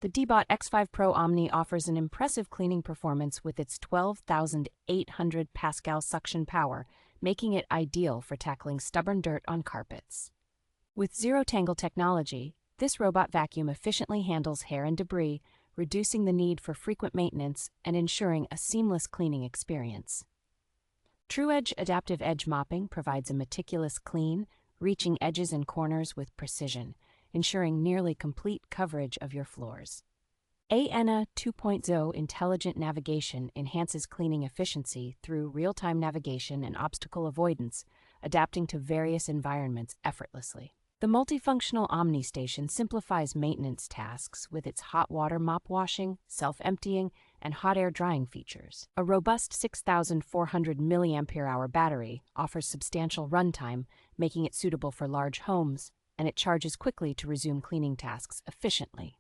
The DEEBOT X5 PRO Omni offers an impressive cleaning performance with its 12,800 Pascal suction power, making it ideal for tackling stubborn dirt on carpets. With ZeroTangle technology, this robot vacuum efficiently handles hair and debris, reducing the need for frequent maintenance and ensuring a seamless cleaning experience. TruEdge Adaptive Edge Mopping provides a meticulous clean, reaching edges and corners with precision, ensuring nearly complete coverage of your floors. AINA 2.0 intelligent navigation enhances cleaning efficiency through real-time navigation and obstacle avoidance, adapting to various environments effortlessly. The multifunctional Omni station simplifies maintenance tasks with its hot water mop washing, self-emptying, and hot air drying features. A robust 6,400 mAh battery offers substantial runtime, making it suitable for large homes, and it charges quickly to resume cleaning tasks efficiently.